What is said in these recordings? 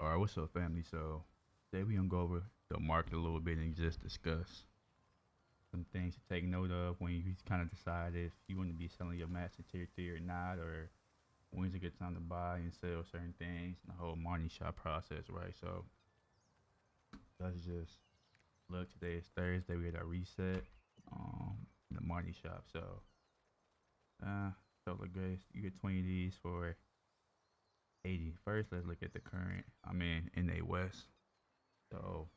Alright, what's up, family? So, today we gonna go over the market a little bit and just discuss some things to take note of when you kind of decide if you want to be selling your match in tier 3 or not, or when's a good time to buy and sell certain things, and the whole money shot process, right? So, let's just look. Today is Thursday. We had our reset, in the money shop. Uh, so look, guys, you get 20 of these for 80. First, let's look at the current. I'm in a West. So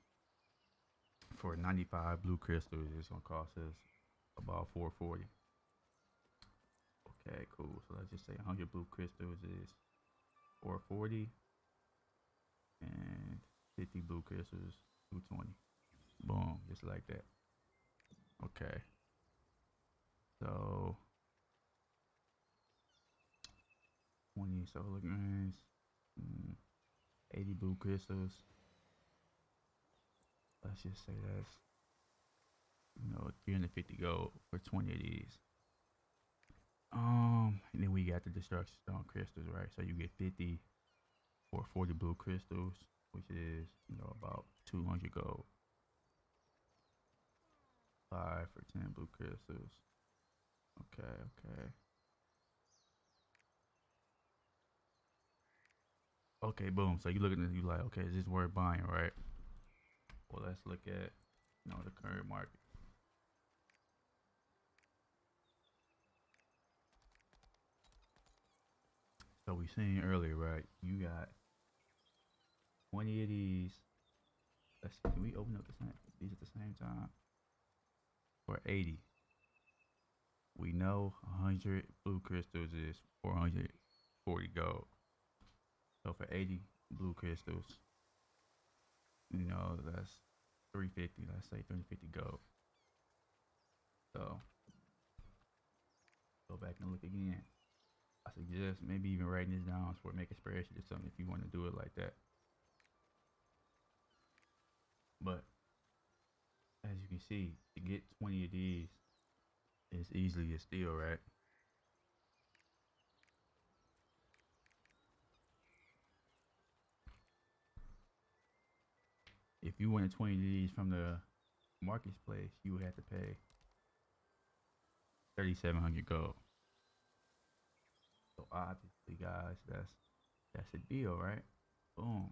for 95 blue crystals, it's gonna cost us about 440. Okay, cool. So let's just say 100 blue crystals is 440, and 50 blue crystals 220. Boom, just like that. Okay. So 20 solar grains, 80 blue crystals. Let's just say that's 350 gold for 20 of these. And then we got the destruction stone crystals, right? So you get 50 or 40 blue crystals, which is about 200 gold. 5 for 10 blue crystals. Okay. Okay, boom. So you look at this, you like, okay, is this worth buying, right? Well, let's look at the current market. So we seen earlier, right? You got 20 of these. Let's see, can we open up these at the same time? For 80. We know 100 blue crystals is 440 gold. So for 80 blue crystals, that's 350. Let's say 350 gold. So go back and look again. I suggest maybe even writing this down for make a spreadsheet or something if you want to do it like that. But as you can see, to get 20 of these is easily a steal, right? If you wanted 20 of these from the marketplace, you would have to pay 3,700 gold. So obviously, guys, that's a deal, right? Boom.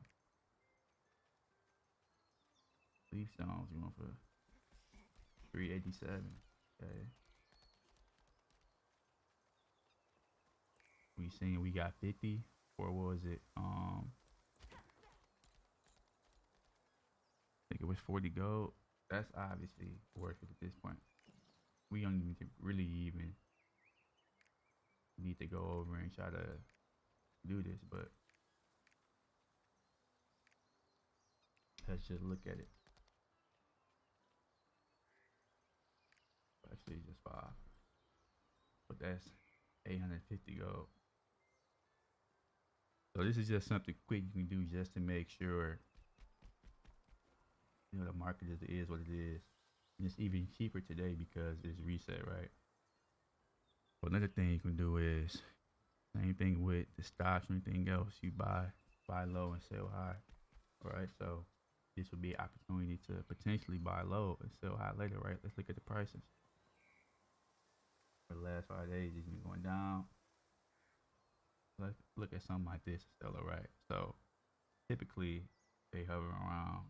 Leaf stones you want for 387. Okay. We seen we got 50, or what was it? I think it was 40 gold. That's obviously worth it at this point. We don't even really even need to go over and try to do this, but let's just look at it. Actually, just 5, but that's 850 gold. So this is just something quick you can do just to make sure the market is what it is. And it's even cheaper today because it's reset, right? So another thing you can do is same thing with the stocks or anything else. You buy low and sell high, right? So this would be an opportunity to potentially buy low and sell high later, right? Let's look at the prices. For the last 5 days, it's been going down. Let's look at something like this, Stella, right? So typically they hover around,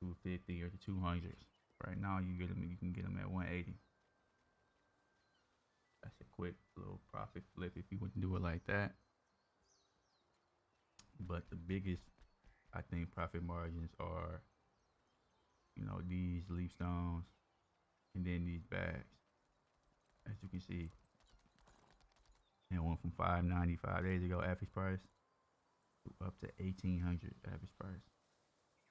250 or the 200s. Right now you can get them at 180. That's a quick little profit flip if you wouldn't do it like that. But the biggest, I think, profit margins are, these leaf stones and then these bags. As you can see, it went from 590 5 days ago average price to up to 1,800 average price.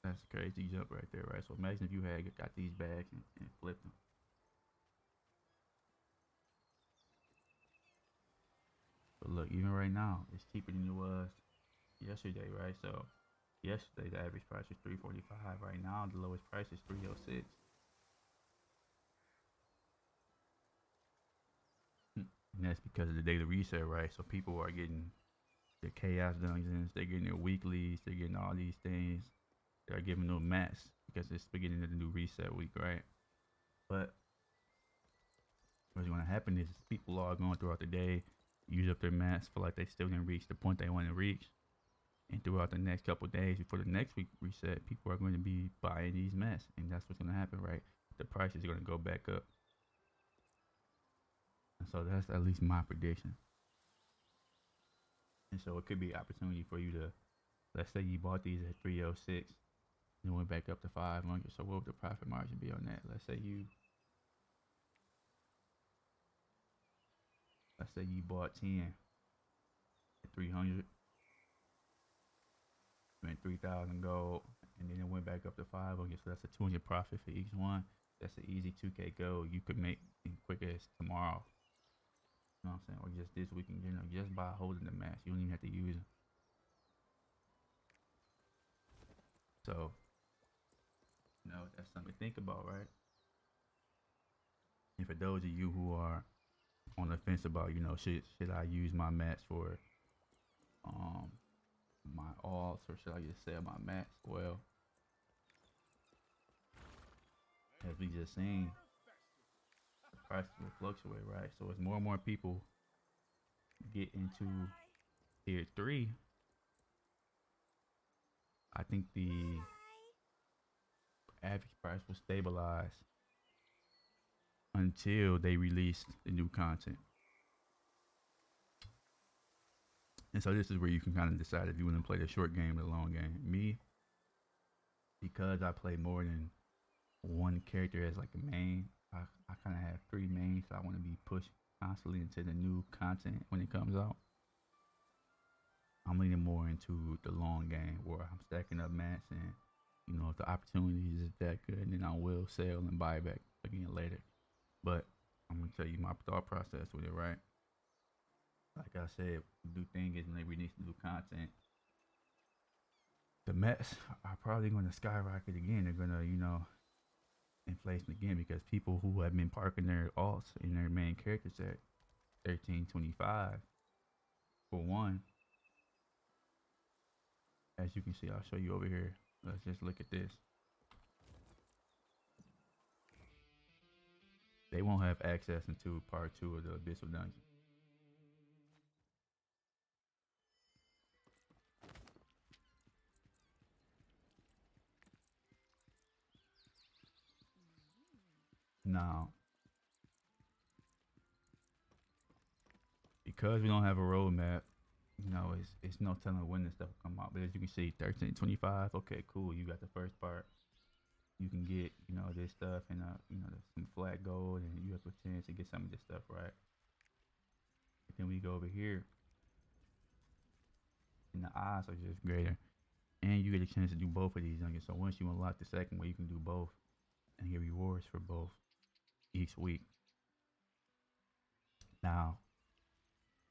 That's a crazy jump right there, right? So imagine if you had got these bags and flipped them. But look, even right now, it's cheaper than it was yesterday, right? So yesterday the average price was 345. Right now the lowest price is 306. And that's because of the daily reset, right? So people are getting the chaos dungeons. They're getting their weeklies. They're getting all these things. They're giving them mats because it's beginning of the new reset week, right? But what's going to happen is people are going throughout the day, use up their mats, feel like they still didn't reach the point they want to reach. And throughout the next couple of days before the next week reset, people are going to be buying these mats. And that's what's going to happen, right? The price is going to go back up. And so that's at least my prediction. And so it could be an opportunity for you to, let's say you bought these at 306 and went back up to 500. So what would the profit margin be on that? Let's say you bought 10 at 300, spent 3,000 gold, and then it went back up to 500. So that's a 200 profit for each one. That's an easy 2K gold you could make as quick as tomorrow. You know what I'm saying? Or just this week in general, just by holding the mats. You don't even have to use them. So, that's something to think about, right? And for those of you who are on the fence about, should I use my mats for my alts, or should I just sell my mats? Well, as we just seen, the price will fluctuate, right? So as more and more people get into tier 3, I think the average price will stabilize until they release the new content. And so this is where you can kind of decide if you want to play the short game or the long game. Me, because I play more than one character as like a main, I kind of have 3 mains, so I want to be pushed constantly into the new content when it comes out. I'm leaning more into the long game where I'm stacking up mats, and if the opportunity is that good, then I will sell and buy back again later. But I'm gonna tell you my thought process with it, right? Like I said, the new thing is when they release new content, the mats are probably gonna skyrocket again. They're gonna, inflation again, because people who have been parking their alts and their main characters at 1325 for one. As you can see, I'll show you over here. Let's just look at this. They won't have access into part 2 of the Abyssal Dungeon. Now, because we don't have a roadmap, it's no telling when this stuff will come out. But as you can see, 1325. Okay, cool. You got the first part. You can get, this stuff and some flat gold, and you have a chance to get some of this stuff, right? But then we go over here, and the odds are just greater, and you get a chance to do both of these dungeons. So once you unlock the second one, you can do both and get rewards for both each week. Now,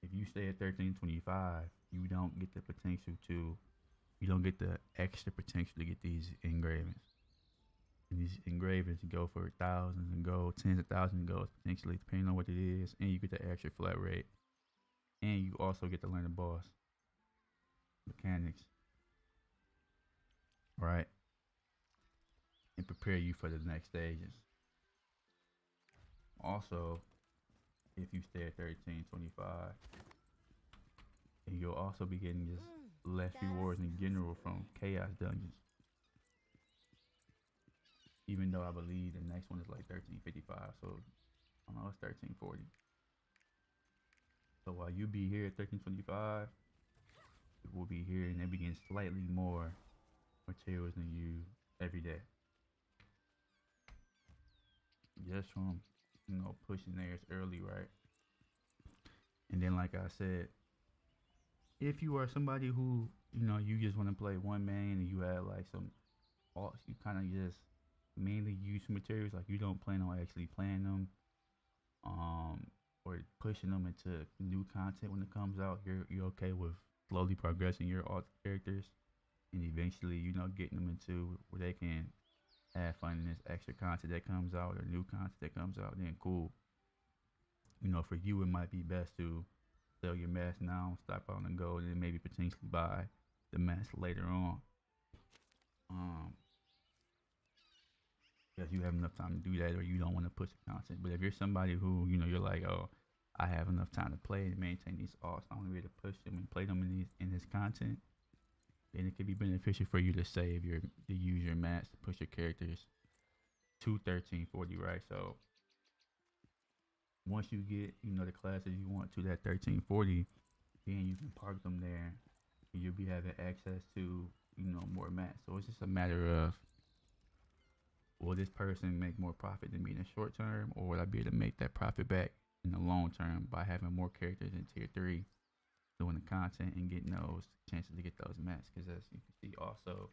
if you stay at 1325, you don't get the extra potential to get these engravings. And these engravings go for thousands and gold, tens of thousands of gold potentially, depending on what it is, and you get the extra flat rate. And you also get to learn the boss mechanics, right? And prepare you for the next stages. Also, if you stay at 1325, and you'll also be getting just less rewards in general from chaos dungeons. Even though I believe the next one is like 1355, so I don't know, it's 1340. So while you be here at 1325, it will be here, and they be getting slightly more materials than you every day. Just from pushing theirs early, right? And then, like I said, if you are somebody who you just want to play one main and you have like some alts, you kind of just mainly use materials, like you don't plan on actually playing them or pushing them into new content when it comes out, you're okay with slowly progressing your alt characters and eventually getting them into where they can have fun in this extra content that comes out or new content that comes out, then cool. For you it might be best to sell your mask now, stock out on the gold, and then maybe potentially buy the mask later on. Because you have enough time to do that, or you don't want to push the content. But if you're somebody who, you're like, oh, I have enough time to play and maintain these alts, I want to be able to push them and play them in this content, then it could be beneficial for you to use your mats to push your characters to 1340, right? So once you get, the classes you want to that 1340, then you can park them there, and you'll be having access to, more mats. So it's just a matter of, will this person make more profit than me in the short term, or will I be able to make that profit back in the long term by having more characters in tier 3 doing the content and getting those chances to get those mats? Because as you can see also,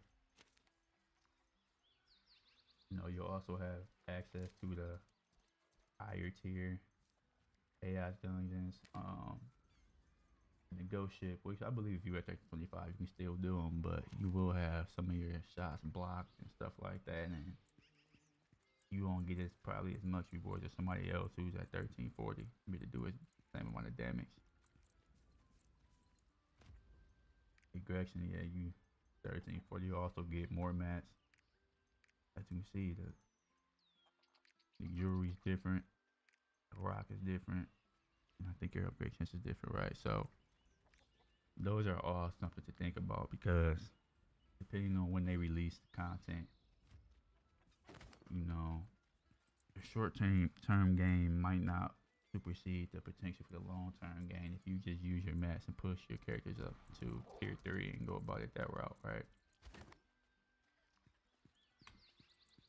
you'll also have access to the higher tier AI dungeons, and the ghost ship, which I believe if you're at 25 you can still do them, but you will have some of your shots blocked and stuff like that, and you won't get probably as much reward as somebody else who's at 1340 to do the same amount of damage. Aggression, yeah, you 1340, you also get more mats. As you can see, the jewelry's different, the rock is different, and I think your upgrade chance is different, right? So those are all something to think about, because depending on when they release the content, the short-term game might not supersede the potential for the long-term gain if you just use your mats and push your characters up to tier 3 and go about it that route, right?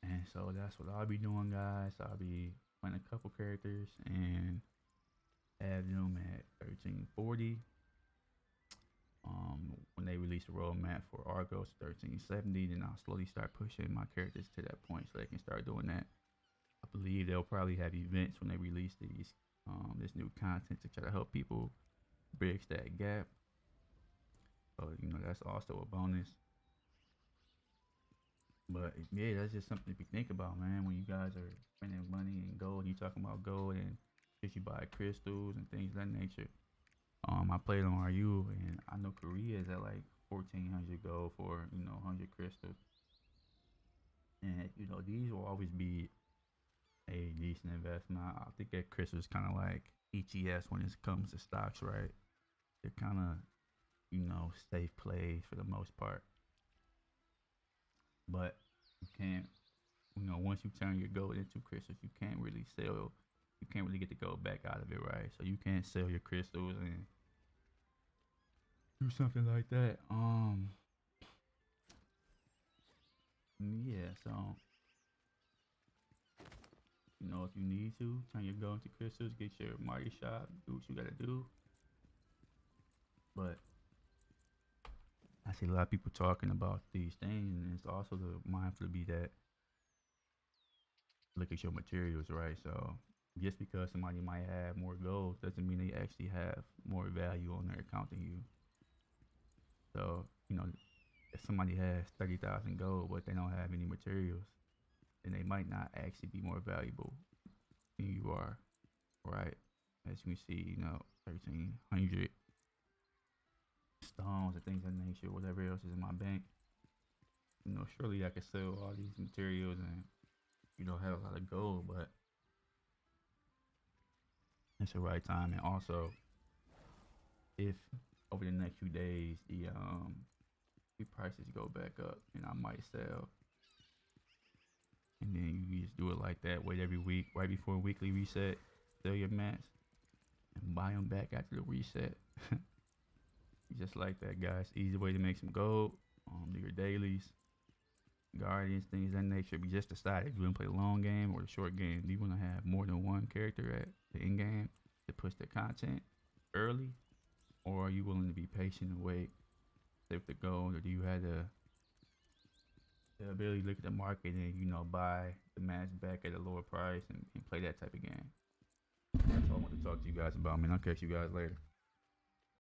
And so that's what I'll be doing, guys. I'll be playing a couple characters and have them at 1340. When they release a roadmap for Argos 1370, then I'll slowly start pushing my characters to that point so they can start doing that. I believe they'll probably have events when they release this new content to try to help people bridge that gap. So that's also a bonus. But yeah, that's just something to think about, man. When you guys are spending money in gold, you talking about gold and you buy crystals and things of that nature. I played on RU, and I know Korea is at like 1400 gold for 100 crystals, and these will always be a decent investment. I think that crystal is kind of like ETS when it comes to stocks, right? They're kind of safe plays for the most part, but you can't, once you turn your gold into crystals, you can't really sell. You can't really get the gold back out of it, right? So you can't sell your crystals and do something like that. Yeah, so if you need to turn your gold into crystals, get your Marty shop, do what you gotta do. But I see a lot of people talking about these things, and it's also the mindful to be that look at your materials, right? So just because somebody might have more gold doesn't mean they actually have more value on their account than you. So, if somebody has 30,000 gold but they don't have any materials, then they might not actually be more valuable than you are, right? As you can see, 1,300 stones and things of that nature, whatever else is in my bank. Surely I could sell all these materials and, have a lot of gold, but it's the right time. And also, if over the next few days the prices go back up, and I might sell, and then you just do it like that. Wait every week, right before a weekly reset, sell your mats and buy them back after the reset. Just like that, guys. Easy way to make some gold. Do your dailies, guardians, things of that nature. But just decide if you want to play the long game or the short game. Do you want to have more than one character at the end game to push the content early, or are you willing to be patient and wait, save the gold, or do you have the ability to look at the market and buy the mats back at a lower price and play that type of game? That's all I want to talk to you guys about, man. I'll catch you guys later.